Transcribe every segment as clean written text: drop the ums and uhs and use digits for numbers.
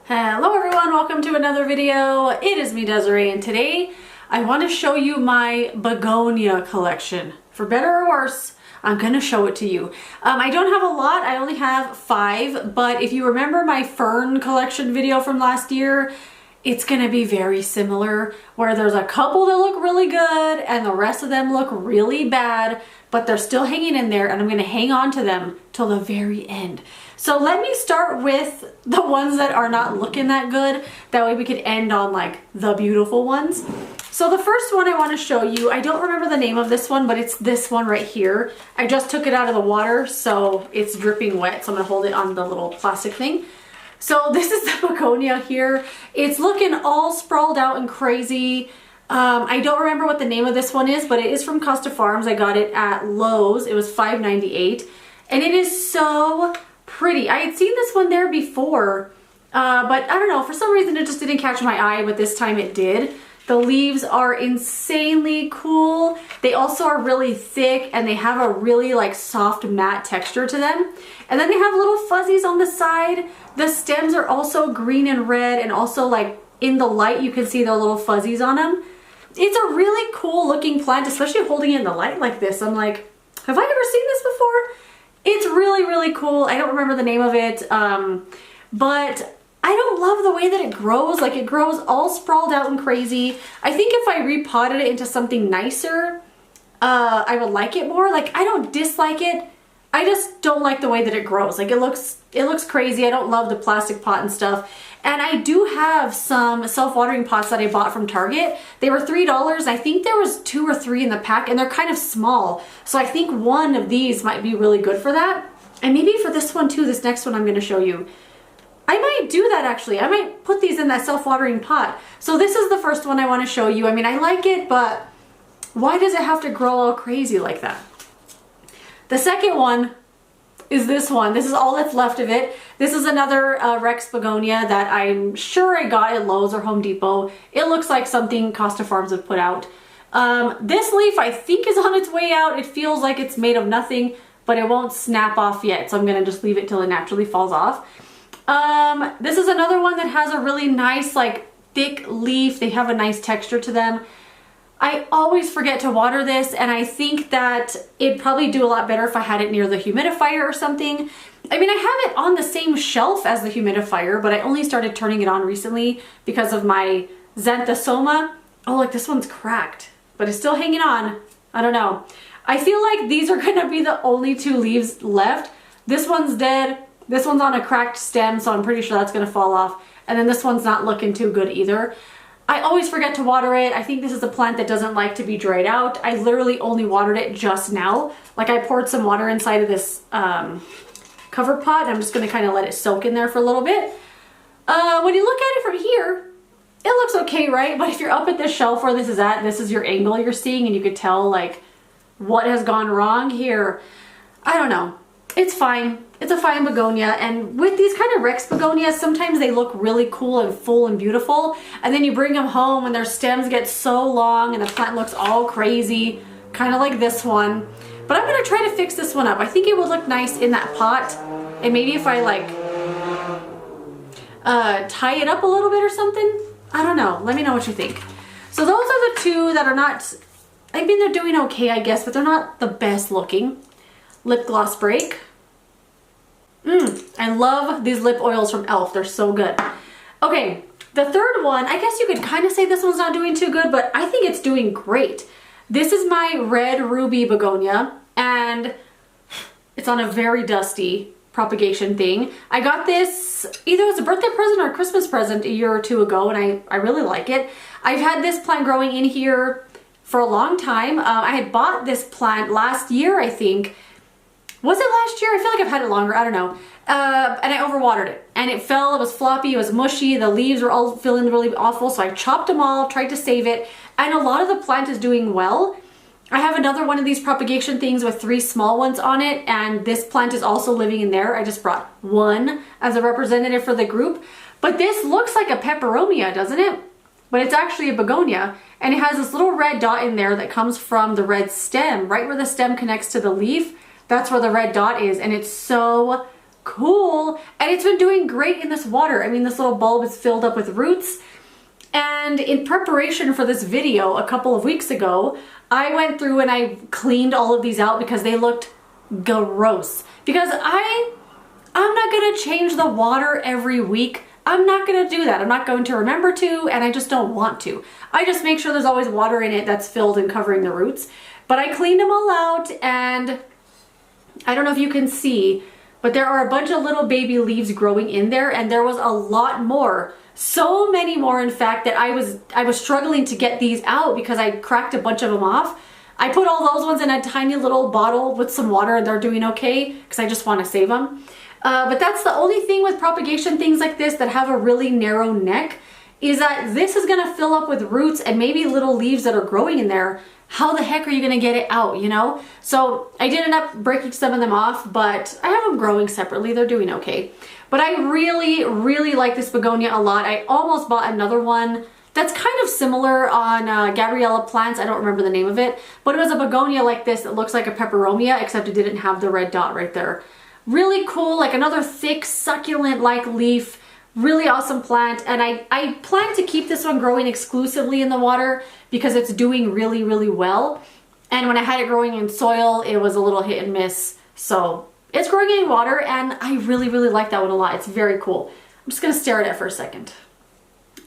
Hello everyone, welcome to another video. It is me, Desiree, and today I want to show you my Begonia collection. For better or worse, I'm gonna show it to you. I don't have a lot, I only have 5, but if you remember my fern collection video from last year, it's gonna be very similar, where there's a couple that look really good and the rest of them look really bad, but they're still hanging in there and I'm gonna hang on to them till the very end. So let me start with the ones that are not looking that good. That way we could end on like the beautiful ones. So the first one I want to show you, I don't remember the name of this one, but it's this one right here. I just took it out of the water, so it's dripping wet. So I'm gonna hold it on the little plastic thing. So this is the Begonia here. It's looking all sprawled out and crazy. I don't remember what the name of this one is, but it is from Costa Farms. I got it at Lowe's. It was $5.98, and it is so pretty. I had seen this one there before, but I don't know, for some reason it just didn't catch my eye, but this time it did. The leaves are insanely cool. They also are really thick and they have a really like soft matte texture to them. And then they have little fuzzies on the side. The stems are also green and red, and also like in the light you can see the little fuzzies on them. It's a really cool looking plant, especially holding it in the light like this. I'm like, have I ever seen this before? It's really, really cool. I don't remember the name of it, but I don't love the way that it grows. Like, it grows all sprawled out and crazy. I think if I repotted it into something nicer, I would like it more. Like, I don't dislike it. I just don't like the way that it grows. Like, it looks crazy. I don't love the plastic pot and stuff. And I do have some self-watering pots that I bought from Target. They were $3. I think there was 2 or 3 in the pack, and they're kind of small. So I think one of these might be really good for that. And maybe for this one too, this next one I'm going to show you. I might do that actually. I might put these in that self-watering pot. So this is the first one I want to show you. I mean, I like it, but why does it have to grow all crazy like that? The second one is this one. This is all that's left of it. This is another Rex Begonia that I'm sure I got at Lowe's or Home Depot. It looks like something Costa Farms have put out. This leaf I think is on its way out. It feels like it's made of nothing, but it won't snap off yet. So I'm gonna just leave it till it naturally falls off. This is another one that has a really nice like thick leaf. They have a nice texture to them. I always forget to water this, and I think that it'd probably do a lot better if I had it near the humidifier or something. I mean, I have it on the same shelf as the humidifier, but I only started turning it on recently because of my xanthosoma. Oh, look, this one's cracked, but it's still hanging on. I don't know. I feel like these are gonna be the only 2 leaves left. This one's dead. This one's on a cracked stem, so I'm pretty sure that's gonna fall off. And then this one's not looking too good either. I always forget to water it. I think this is a plant that doesn't like to be dried out. I literally only watered it just now. Like, I poured some water inside of this cover pot. I'm just gonna kind of let it soak in there for a little bit. When you look at it from here, it looks okay, right? But if you're up at this shelf where this is at, this is your angle you're seeing, and you could tell like what has gone wrong here. I don't know. It's fine. It's a fine begonia, and with these kind of Rex begonias, sometimes they look really cool and full and beautiful, and then you bring them home and their stems get so long and the plant looks all crazy, kind of like this one. But I'm going to try to fix this one up. I think it would look nice in that pot, and maybe if I like tie it up a little bit or something. I don't know. Let me know what you think. So those are the 2 that are not, I mean, they're doing okay, I guess, but they're not the best looking. Lip gloss break. I love these lip oils from e.l.f. They're so good. Okay, the third one, I guess you could kind of say this one's not doing too good, but I think it's doing great. This is my red Ruby Bonia, and it's on a very dusty propagation thing. I got this either as a birthday present or a Christmas present a year or 2 ago, and I really like it. I've had this plant growing in here for a long time. I had bought this plant last year, I think. Was it last year? I feel like I've had it longer. I don't know. And I overwatered it. And it fell. It was floppy. It was mushy. The leaves were all feeling really awful. So I chopped them all, tried to save it. And a lot of the plant is doing well. I have another one of these propagation things with 3 small ones on it. And this plant is also living in there. I just brought one as a representative for the group. But this looks like a peperomia, doesn't it? But it's actually a begonia. And it has this little red dot in there that comes from the red stem. Right where the stem connects to the leaf. That's where the red dot is, and it's so cool. And it's been doing great in this water. I mean, this little bulb is filled up with roots. And in preparation for this video a couple of weeks ago, I went through and I cleaned all of these out because they looked gross. Because I'm not gonna change the water every week. I'm not gonna do that. I'm not going to remember to, and I just don't want to. I just make sure there's always water in it that's filled and covering the roots. But I cleaned them all out, and I don't know if you can see, but there are a bunch of little baby leaves growing in there, and there was a lot more. So many more, in fact, that I was struggling to get these out because I cracked a bunch of them off. I put all those ones in a tiny little bottle with some water, and they're doing okay because I just want to save them. But that's the only thing with propagation things like this that have a really narrow neck, is that this is gonna fill up with roots and maybe little leaves that are growing in there. How the heck are you gonna get it out, you know? So I did end up breaking some of them off, but I have them growing separately. They're doing okay. But I really, really like this begonia a lot. I almost bought another one that's kind of similar on Gabriella plants. I don't remember the name of it, but it was a begonia like this that looks like a peperomia, except it didn't have the red dot right there. Really cool, like another thick, succulent-like leaf. Really awesome plant, and I plan to keep this one growing exclusively in the water because it's doing really, really well. And when I had it growing in soil, it was a little hit and miss. So it's growing in water, and I really, really like that one a lot. It's very cool. I'm just gonna stare at it for a second.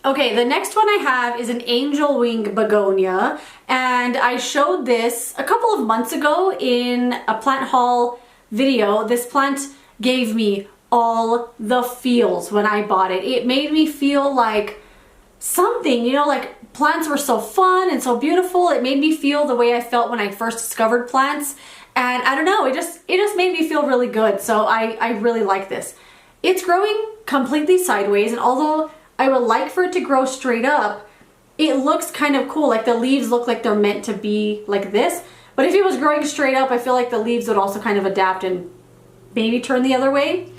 Okay, the next one I have is an angel wing begonia, and I showed this a couple of months ago in a plant haul video. This plant gave me all the feels when I bought it. It made me feel like something, you know, like plants were so fun and so beautiful. It made me feel the way I felt when I first discovered plants. And I don't know, it just made me feel really good. So I really like this. It's growing completely sideways, and although I would like for it to grow straight up, it looks kind of cool. Like the leaves look like they're meant to be like this. But if it was growing straight up, I feel like the leaves would also kind of adapt and maybe turn the other way.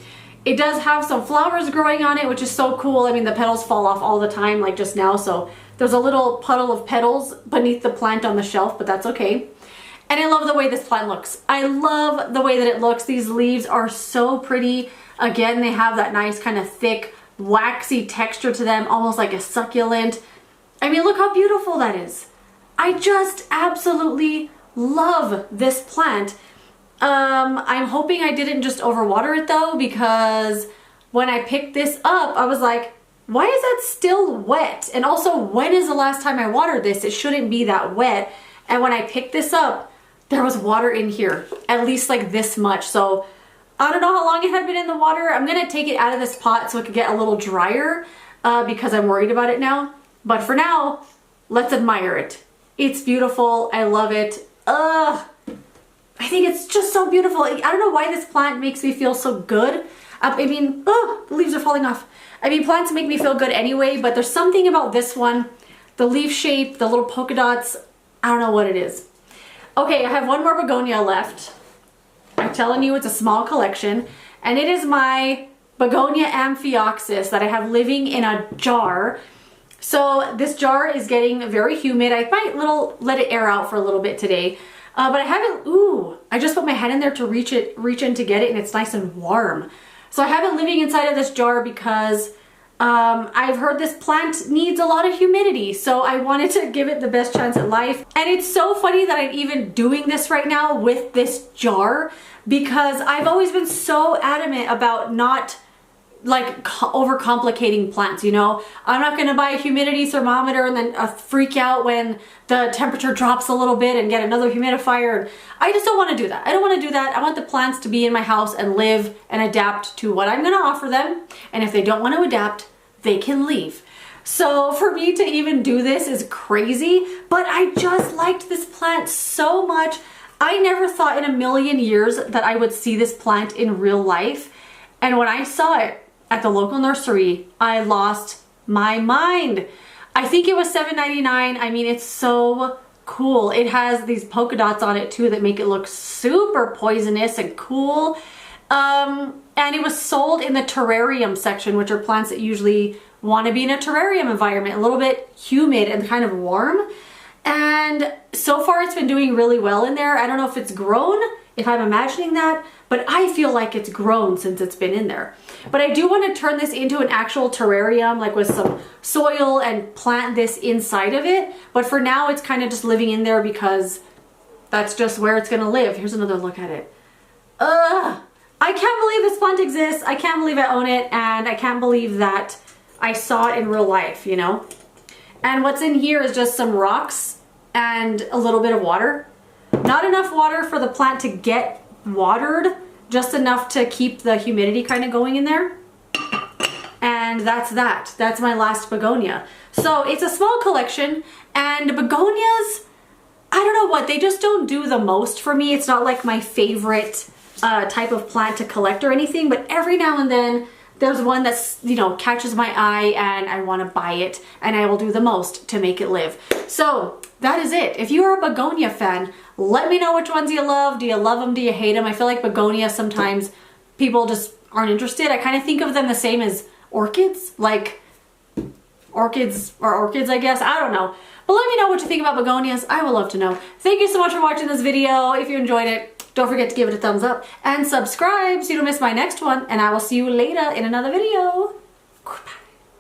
It does have some flowers growing on it, which is so cool. I mean, the petals fall off all the time, like just now. So there's a little puddle of petals beneath the plant on the shelf, but that's okay. And I love the way this plant looks. I love the way that it looks. These leaves are so pretty. Again, they have that nice kind of thick, waxy texture to them, almost like a succulent. I mean, look how beautiful that is. I just absolutely love this plant. I'm hoping I didn't just overwater it though, because when I picked this up, I was like, why is that still wet? And also, when is the last time I watered this? It shouldn't be that wet. And when I picked this up, there was water in here, at least like this much. So I don't know how long it had been in the water. I'm gonna take it out of this pot so it could get a little drier because I'm worried about it now. But for now, let's admire it. It's beautiful, I love it. I think it's just so beautiful. I don't know why this plant makes me feel so good. I mean, the leaves are falling off. I mean, plants make me feel good anyway, but there's something about this one. The leaf shape, the little polka dots, I don't know what it is. Okay, I have one more begonia left. I'm telling you, it's a small collection, and it is my Begonia amphioxus that I have living in a jar. So this jar is getting very humid. I might let it air out for a little bit today. But I haven't, I just put my hand in there to reach in to get it, and it's nice and warm. So I have it living inside of this jar because I've heard this plant needs a lot of humidity. So I wanted to give it the best chance at life. And it's so funny that I'm even doing this right now with this jar, because I've always been so adamant about not like overcomplicating plants, you know. I'm not gonna buy a humidity thermometer and then freak out when the temperature drops a little bit and get another humidifier. I just don't want to do that. I don't want to do that. I want the plants to be in my house and live and adapt to what I'm gonna offer them. And if they don't want to adapt, they can leave. So for me to even do this is crazy, but I just liked this plant so much. I never thought in a million years that I would see this plant in real life. And when I saw it at the local nursery, I lost my mind. I think it was $7.99. I mean, it's so cool. It has these polka dots on it too that make it look super poisonous and cool. And it was sold in the terrarium section, which are plants that usually want to be in a terrarium environment, a little bit humid and kind of warm. And so far it's been doing really well in there. I don't know if it's grown, if I'm imagining that, but I feel like it's grown since it's been in there. But I do want to turn this into an actual terrarium, like with some soil, and plant this inside of it. But for now it's kind of just living in there because that's just where it's gonna live. Here's another look at it. Ugh! I can't believe this plant exists. I can't believe I own it, and I can't believe that I saw it in real life, you know? And what's in here is just some rocks and a little bit of water. Not enough water for the plant to get watered, just enough to keep the humidity kind of going in there. And that's that. That's my last begonia. So it's a small collection, and begonias, I don't know what, they just don't do the most for me. It's not like my favorite type of plant to collect or anything, but every now and then there's one that's, you know, catches my eye and I want to buy it, and I will do the most to make it live. So that is it. If you are a begonia fan, let me know which ones you love. Do you love them? Do you hate them? I feel like begonia, sometimes people just aren't interested. I kind of think of them the same as orchids, like orchids are orchids, I guess. I don't know. But let me know what you think about begonias. I would love to know. Thank you so much for watching this video. If you enjoyed it, don't forget to give it a thumbs up and subscribe so you don't miss my next one. And I will see you later in another video. Goodbye.